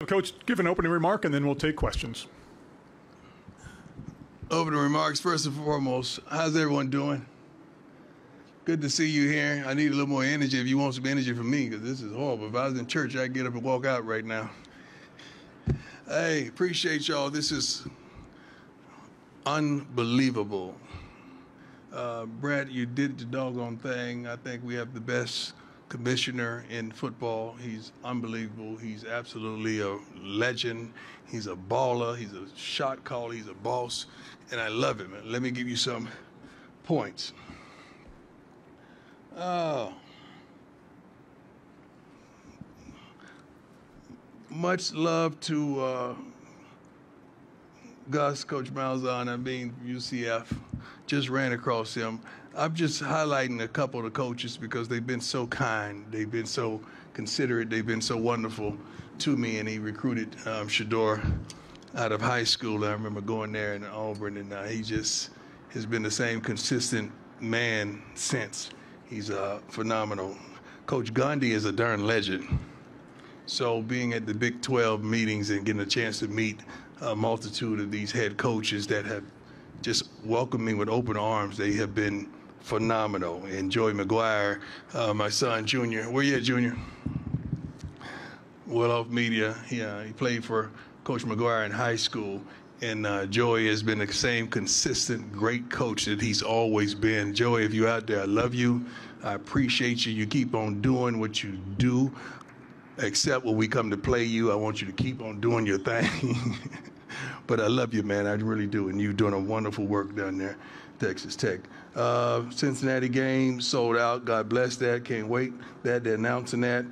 Well, Coach, give an opening remark, and then we'll take questions. Opening remarks, first and foremost, how's everyone doing? Good to see you here. I need a little more energy if you want some energy from me, because this is horrible. If I was in church, I'd get up and walk out right now. Hey, appreciate y'all. This is unbelievable. Brett, you did the doggone thing. I think we have the best commissioner in football. He's unbelievable. He's absolutely a legend. He's a baller. He's a shot caller. He's a boss. And I love him. Let me give you some points. Much love to Gus, Coach Malzahn. I mean, UCF. Just ran across him. I'm just highlighting a couple of the coaches because they've been so kind. They've been so considerate. They've been so wonderful to me. And he recruited Shedeur out of high school. I remember going there in Auburn, and he just has been the same consistent man since. He's phenomenal. Coach Gundy is a darn legend. So being at the Big 12 meetings and getting a chance to meet a multitude of these head coaches that have just welcomed me with open arms, they have been phenomenal. And Joey McGuire, my son, Junior. Where you at, Junior? Well Off Media. He played for Coach McGuire in high school. And Joey has been the same consistent, great coach that he's always been. Joey, if you're out there, I love you. I appreciate you. You keep on doing what you do. Except when we come to play you, I want you to keep on doing your thing. But I love you, man. I really do. And you're doing a wonderful work down there, Texas Tech. Cincinnati game sold out. God bless that. Can't wait that they're announcing that.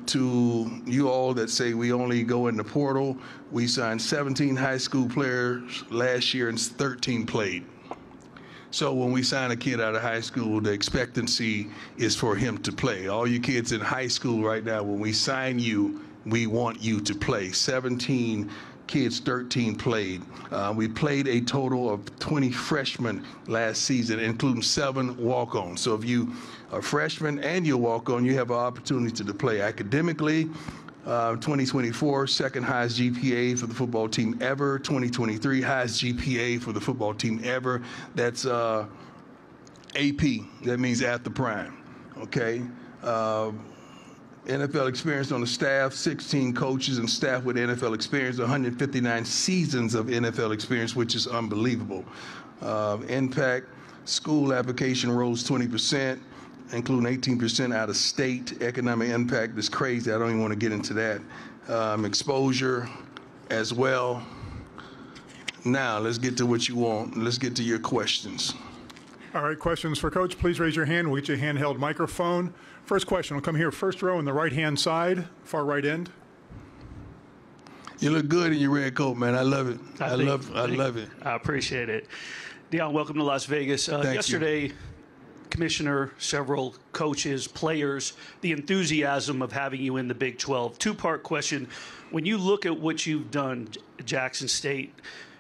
To you all that say we only go in the portal, we signed 17 high school players last year and 13 played. So when we sign a kid out of high school, the expectancy is for him to play. All you kids in high school right now, when we sign you, we want you to play. 17 kids, 13 played. We played a total of 20 freshmen last season, including 7 walk-ons. So if you are a freshman and you walk-on, you have an opportunity to play. Academically, 2024, second highest GPA for the football team ever. 2023, highest GPA for the football team ever. That's AP. That means at the prime. Okay. NFL experience on the staff, 16 coaches and staff with NFL experience, 159 seasons of NFL experience, which is unbelievable. Impact, school application rose 20%, including 18% out of state. Economic impact is crazy. I don't even want to get into that. Exposure as well. Now, let's get to what you want. Let's get to your questions. All right, questions for Coach. Please raise your hand. We'll get you a handheld microphone. First question will come here, first row on the right-hand side, far right end. You look good in your red coat, man. I love it. I love it. I appreciate it. Deion, welcome to Las Vegas. Yesterday, Commissioner, several coaches, players, the enthusiasm of having you in the Big 12. Two-part question. When you look at what you've done, Jackson State,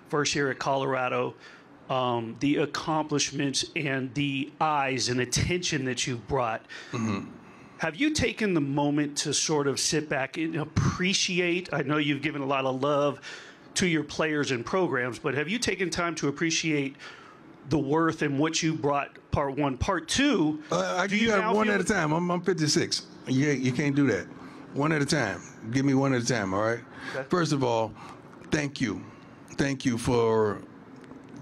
first year at Colorado, the accomplishments and the eyes and attention that you've brought, have you taken the moment to sort of sit back and appreciate? I know you've given a lot of love to your players and programs, but have you taken time to appreciate the worth and what you brought, part one? Part two, you got one at a time. I'm 56. You can't do that. One at a time. Give me one at a time, all right? Okay. First of all, thank you. Thank you for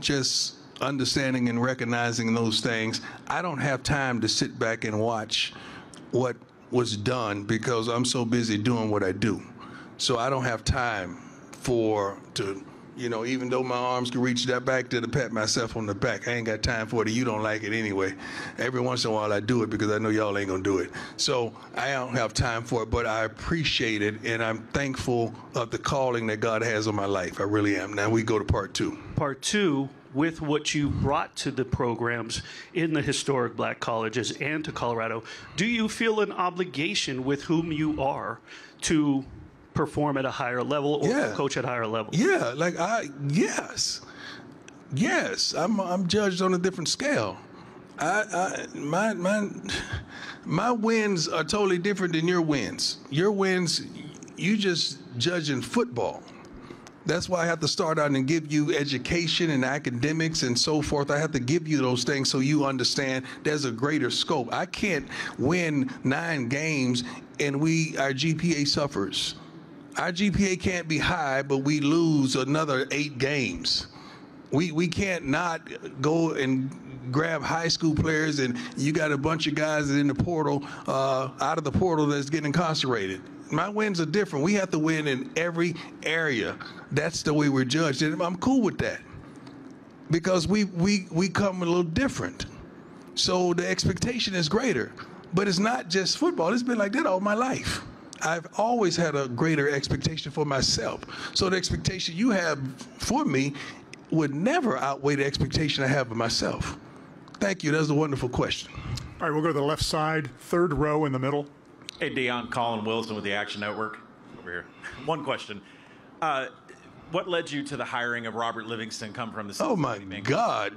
just understanding and recognizing those things. I don't have time to sit back and watch what was done because I'm so busy doing what I do. So I don't have time even though my arms can reach that back to pat myself on the back, I ain't got time for it. You don't like it anyway. Every once in a while I do it because I know y'all ain't gonna do it. So I don't have time for it, but I appreciate it, and I'm thankful of the calling that God has on my life. I really am. Now we go to part two. Part two, with what you brought to the programs in the historic black colleges and to Colorado, do you feel an obligation with whom you are to perform at a higher level or coach at a higher level? Yeah, yes. I'm judged on a different scale. My wins are totally different than your wins. Your wins, you just judging football. That's why I have to start out and give you education and academics and so forth. I have to give you those things so you understand there's a greater scope. I can't win 9 games and our GPA suffers. Our GPA can't be high, but we lose another 8 games. We can't not go and grab high school players and you got a bunch of guys in the portal, out of the portal that's getting incarcerated. My wins are different. We have to win in every area. That's the way we're judged. And I'm cool with that because we come a little different. So the expectation is greater. But it's not just football. It's been like that all my life. I've always had a greater expectation for myself. So the expectation you have for me would never outweigh the expectation I have of myself. Thank you. That's a wonderful question. All right, we'll go to the left side, 3rd row in the middle. Hey, Dion, Colin Wilson with the Action Network. Over here. One question. What led you to the hiring of Robert Livingston come from the Oh, my God.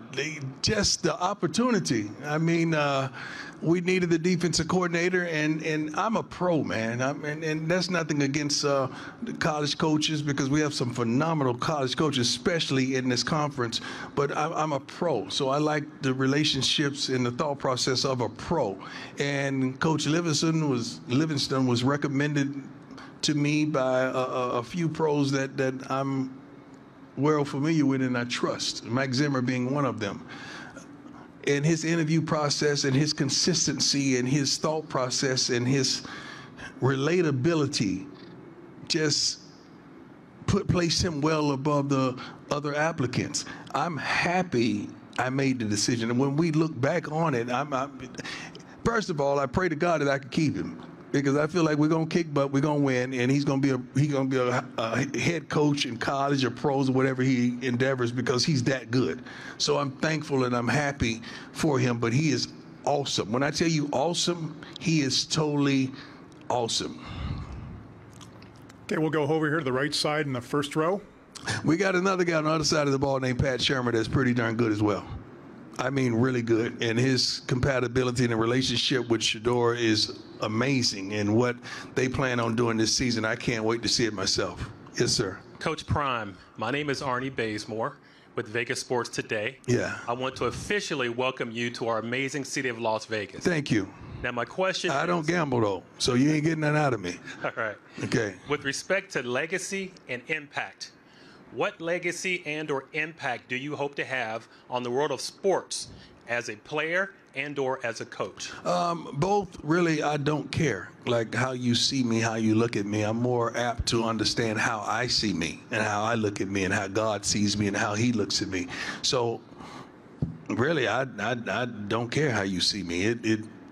Just the opportunity. I mean, we needed the defensive coordinator, and I'm a pro, man. And that's nothing against the college coaches because we have some phenomenal college coaches, especially in this conference. But I'm a pro, so I like the relationships and the thought process of a pro. And Coach Livingston was recommended to me by a few pros that I'm well familiar with and I trust, Mike Zimmer being one of them. And his interview process and his consistency and his thought process and his relatability just placed him well above the other applicants. I'm happy I made the decision. And when we look back on it, first of all, I pray to God that I could keep him. Because I feel like we're gonna kick butt, we're gonna win, and he's gonna be a head coach in college or pros or whatever he endeavors because he's that good. So I'm thankful and I'm happy for him. But he is awesome. When I tell you awesome, he is totally awesome. Okay, we'll go over here to the right side in the 1st row. We got another guy on the other side of the ball named Pat Shermer that's pretty darn good as well. I mean, really good. And his compatibility and the relationship with Shedeur is amazing. And what they plan on doing this season, I can't wait to see it myself. Yes, sir. Coach Prime, my name is Arnie Bazemore with Vegas Sports Today. Yeah. I want to officially welcome you to our amazing city of Las Vegas. Thank you. Now, my question I don't gamble, though, so you ain't getting that out of me. All right. Okay. With respect to legacy and impact, what legacy and or impact do you hope to have on the world of sports as a player and or as a coach? Both, really. I don't care. Like how you see me, how you look at me. I'm more apt to understand how I see me and how I look at me and how God sees me and how he looks at me. So really, I don't care how you see me.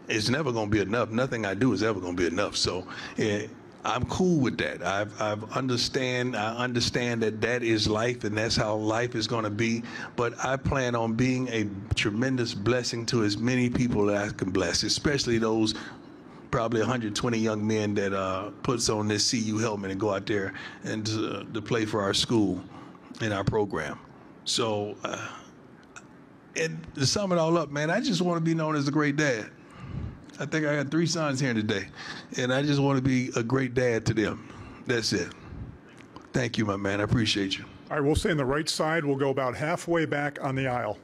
It's never going to be enough. Nothing I do is ever going to be enough. So I'm cool with that. I understand that is life and that's how life is going to be. But I plan on being a tremendous blessing to as many people that I can bless, especially those probably 120 young men that puts on this CU helmet and go out there and to play for our school and our program. So, and to sum it all up, man, I just want to be known as a great dad. I think I got 3 sons here today, and I just want to be a great dad to them. That's it. Thank you, my man. I appreciate you. All right, we'll stay on the right side. We'll go about halfway back on the aisle.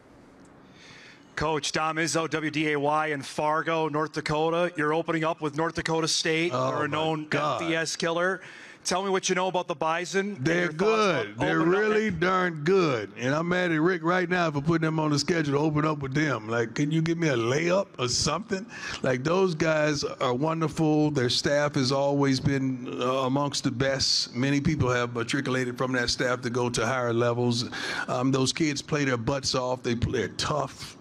Coach Dom Izzo, WDAY in Fargo, North Dakota. You're opening up with North Dakota State. They're a known FBS killer. Tell me what you know about the Bison. They're good. They're really darn good. And I'm mad at Rick right now for putting them on the schedule to open up with them. Like, can you give me a layup or something? Like, those guys are wonderful. Their staff has always been amongst the best. Many people have matriculated from that staff to go to higher levels. Those kids play their butts off. They're tough.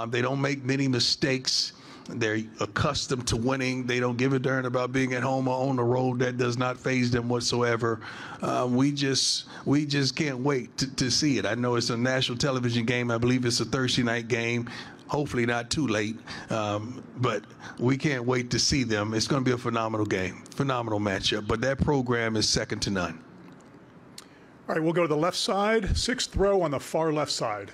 They don't make many mistakes. They're accustomed to winning. They don't give a darn about being at home or on the road. That does not faze them whatsoever. We just can't wait to see it. I know it's a national television game. I believe it's a Thursday night game. Hopefully not too late. But we can't wait to see them. It's going to be a phenomenal game, phenomenal matchup. But that program is second to none. All right, we'll go to the left side, 6th row on the far left side.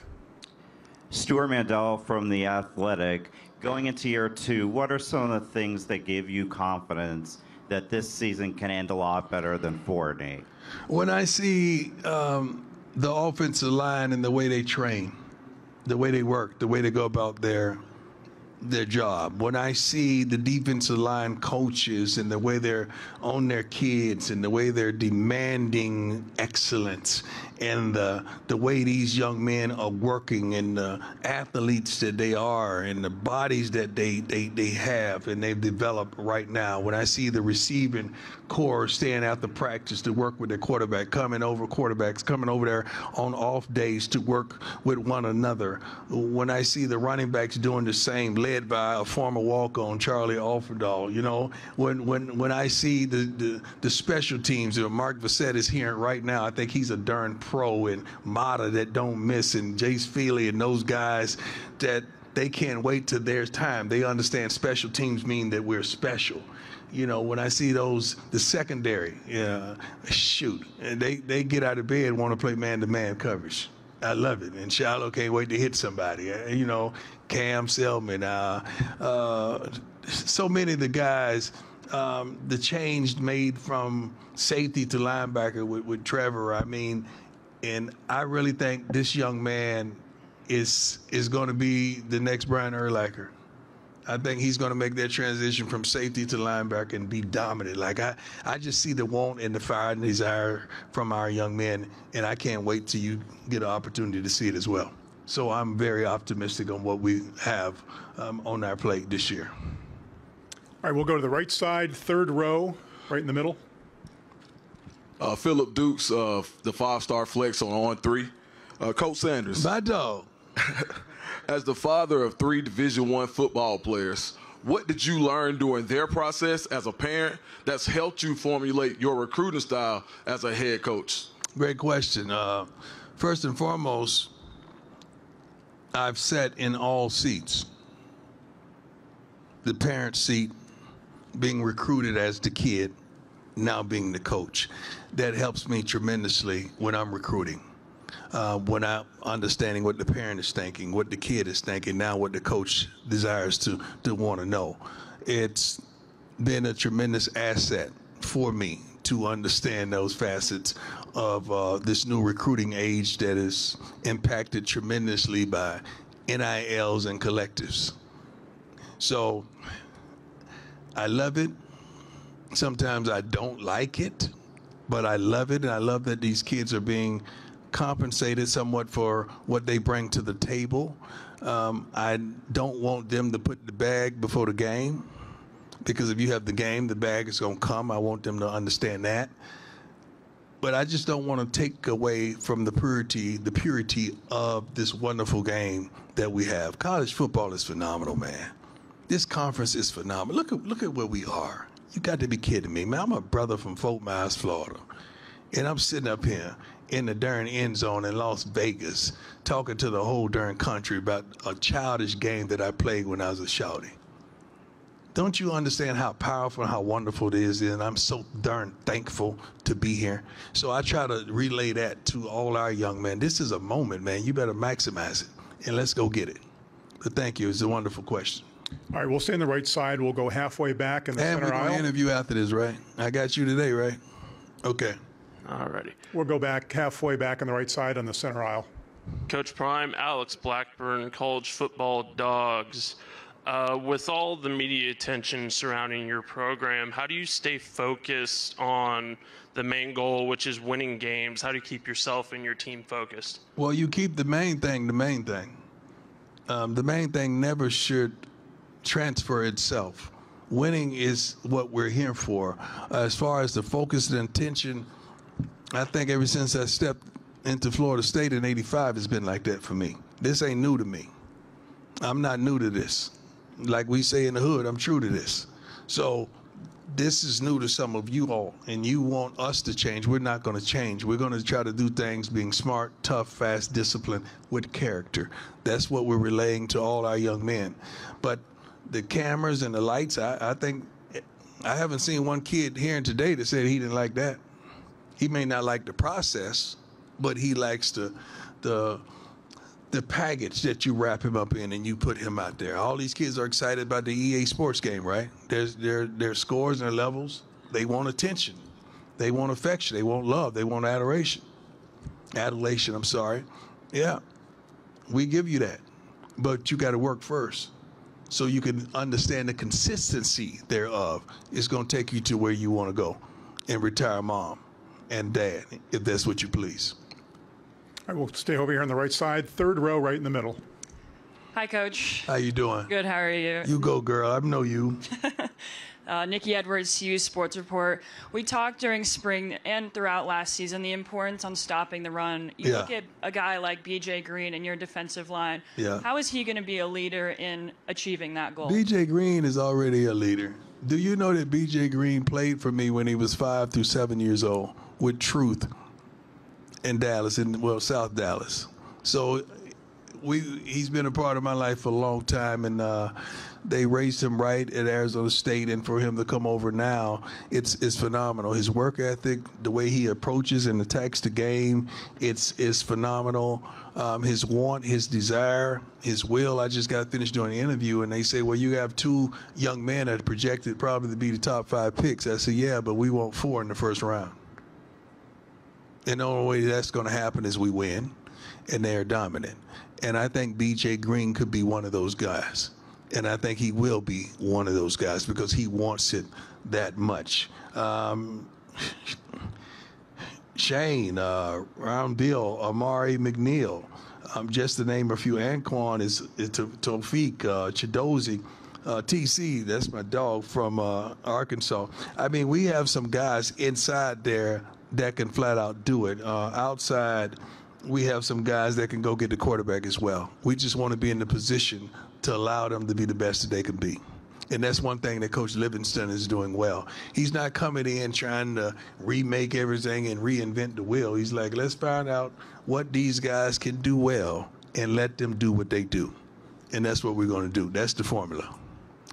Stuart Mandel from The Athletic. Going into year 2, what are some of the things that give you confidence that this season can end a lot better than 4-8? When I see the offensive line and the way they train, the way they work, the way they go about their job, when I see the defensive line coaches and the way they're on their kids and the way they're demanding excellence and the way these young men are working and the athletes that they are and the bodies that they have and they've developed right now, when I see the receiving core staying after practice to work with their quarterback, quarterbacks coming over there on off days to work with one another, when I see the running backs doing the same, led by a former walk-on, Charlie Offerdahl, you know, when I see the special teams, Mark Vassett is here right now. I think he's a darn pro, and Mata that don't miss, and Jace Feely and those guys that they can't wait till their time. They understand special teams mean that we're special. You know, when I see the secondary, shoot, and they get out of bed and want to play man-to-man coverage. I love it. And Shiloh can't wait to hit somebody. You know, Cam Selman, so many of the guys, the change made from safety to linebacker with Trevor, I mean, and I really think this young man is going to be the next Brian Urlacher. I think he's going to make that transition from safety to linebacker and be dominant. Like, I just see the want and the fire and desire from our young men, and I can't wait till you get an opportunity to see it as well. So I'm very optimistic on what we have on our plate this year. All right, we'll go to the right side, third row, right in the middle. Phillip Dukes, the five-star flex on 3. Coach Sanders. My dog. As the father of 3 Division I football players, what did you learn during their process as a parent that's helped you formulate your recruiting style as a head coach? Great question. First and foremost, I've sat in all seats. The parent seat, being recruited as the kid, now being the coach. That helps me tremendously when I'm recruiting. When I'm understanding what the parent is thinking, what the kid is thinking, now what the coach desires to want to know. It's been a tremendous asset for me to understand those facets of this new recruiting age that is impacted tremendously by NILs and collectives. So I love it. Sometimes I don't like it, but I love it, and I love that these kids are being compensated somewhat for what they bring to the table. I don't want them to put the bag before the game, because if you have the game, the bag is going to come. I want them to understand that. But I just don't want to take away from the purity of this wonderful game that we have. College football is phenomenal, man. This conference is phenomenal. Look at where we are. You got to be kidding me, man. I'm a brother from Fort Myers, Florida, and I'm sitting up here in the darn end zone in Las Vegas talking to the whole darn country about a childish game that I played when I was a shawty. Don't you understand how powerful and how wonderful it is? And I'm so darn thankful to be here. So I try to relay that to all our young men. This is a moment, man. You better maximize it, and let's go get it. But thank you. It's a wonderful question. All right, we'll stay on the right side. We'll go halfway back in the center aisle. And we're going to interview after this, right? I got you today, right? Okay. All righty. We'll go back halfway back on the right side on the center aisle. Coach Prime, Alex Blackburn, college football dogs. With all the media attention surrounding your program, how do you stay focused on the main goal, which is winning games? How do you keep yourself and your team focused? Well, you keep the main thing the main thing. The main thing never should transfer itself. Winning is what we're here for. As far as the focus and intention, I think ever since I stepped into Florida State in '85, it's been like that for me. This ain't new to me. I'm not new to this. Like we say in the hood, I'm true to this. So this is new to some of you all, and you want us to change. We're not going to change. We're going to try to do things being smart, tough, fast, disciplined, with character. That's what we're relaying to all our young men. But the cameras and the lights, I think I haven't seen one kid hearing today that said he didn't like that. He may not like the process, but he likes the package that you wrap him up in and you put him out there. All these kids are excited about the EA Sports game, right? There's scores and their levels. They want attention. They want affection. They want love. They want adoration. Adulation, I'm sorry. Yeah, we give you that. But you got to work first so you can understand the consistency thereof. It's going to take you to where you want to go and retire mom and dad, if that's what you please. All right, we'll stay over here on the right side, third row right in the middle. Hi, Coach. How you doing? Good, how are you? You go, girl. I know you. Nikki Edwards, CU Sports Report. We talked during spring and throughout last season the importance on stopping the run. You look at a guy like B.J. Green in your defensive line. Yeah. How is he going to be a leader in achieving that goal? B.J. Green is already a leader. Do you know that B.J. Green played for me when he was 5 through 7 years old with Truth in Dallas, South Dallas. So he's been a part of my life for a long time, and they raised him right at Arizona State, and for him to come over now, it's phenomenal. His work ethic, the way he approaches and attacks the game, it's phenomenal. His want, his desire, his will. I just got finished doing an interview, and they say, well, you have 2 young men that are projected probably to be the top 5 picks. I said, yeah, but we want 4 in the first round. And the only way that's going to happen is we win, and they're dominant. And I think B.J. Green could be one of those guys. And I think he will be one of those guys because he wants it that much. Shane, Roundbill, Amari McNeil, just to name a few. Anquan is Tawfiq, Chidozie, TC, that's my dog from Arkansas. I mean, we have some guys inside there that can flat out do it. Outside, we have some guys that can go get the quarterback as well. We just want to be in the position to allow them to be the best that they can be. And that's one thing that Coach Livingston is doing well. He's not coming in trying to remake everything and reinvent the wheel. He's like, let's find out what these guys can do well and let them do what they do. And that's what we're going to do. That's the formula.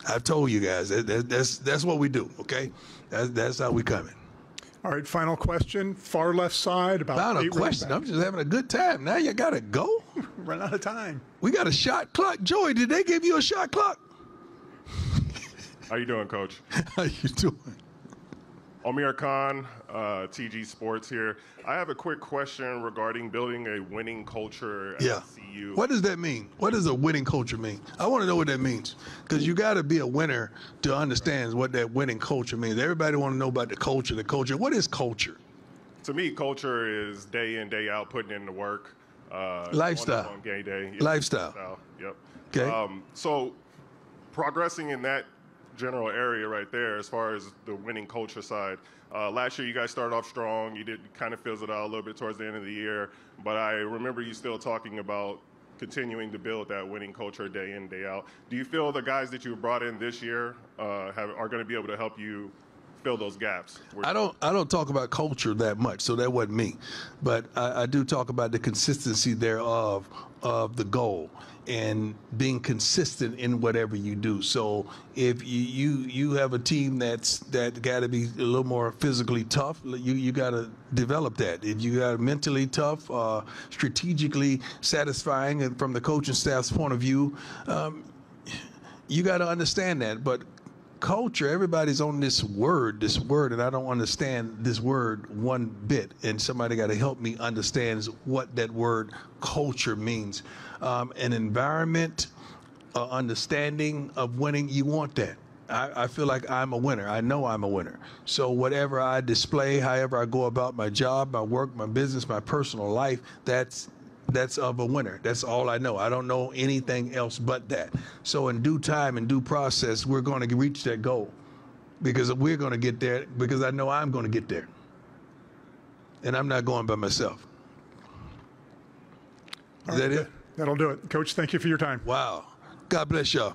I've told you guys, that's what we do, okay? That's how we coming. All right, final question. Far left side. Final question. I'm just having a good time. Now you got to go? Run out of time. We got a shot clock. Joey, did they give you a shot clock? How you doing, Coach? How you doing? Omir Khan, TG Sports here. I have a quick question regarding building a winning culture at CU. What does that mean? What does a winning culture mean? I want to know what that means because you got to be a winner to understand what that winning culture means. Everybody want to know about the culture. The culture. What is culture? To me, culture is day in, day out, putting in the work. Lifestyle. On game day. Yep. Lifestyle. Yep. Okay. So progressing in that general area right there as far as the winning culture side. Last year you guys started off strong. You did kind of fizzle out a little bit towards the end of the year, but I remember you still talking about continuing to build that winning culture day in, day out. Do you feel the guys that you brought in this year are going to be able to help you fill those gaps? I don't talk about culture that much, so that wasn't me. But I do talk about the consistency thereof of the goal and being consistent in whatever you do. So if you have a team that got to be a little more physically tough, you got to develop that. If you got mentally tough, strategically satisfying, and from the coaching staff's point of view, you got to understand that. But culture, everybody's on this word, and I don't understand this word one bit. And somebody got to help me understand what that word culture means. An environment, understanding of winning, you want that. I feel like I'm a winner. I know I'm a winner. So whatever I display, however I go about my job, my work, my business, my personal life, that's of a winner. That's all I know. I don't know anything else but that. So in due time, in due process, we're going to reach that goal because we're going to get there because I know I'm going to get there. And I'm not going by myself. Is that it? That'll do it. Coach, thank you for your time. Wow. God bless y'all.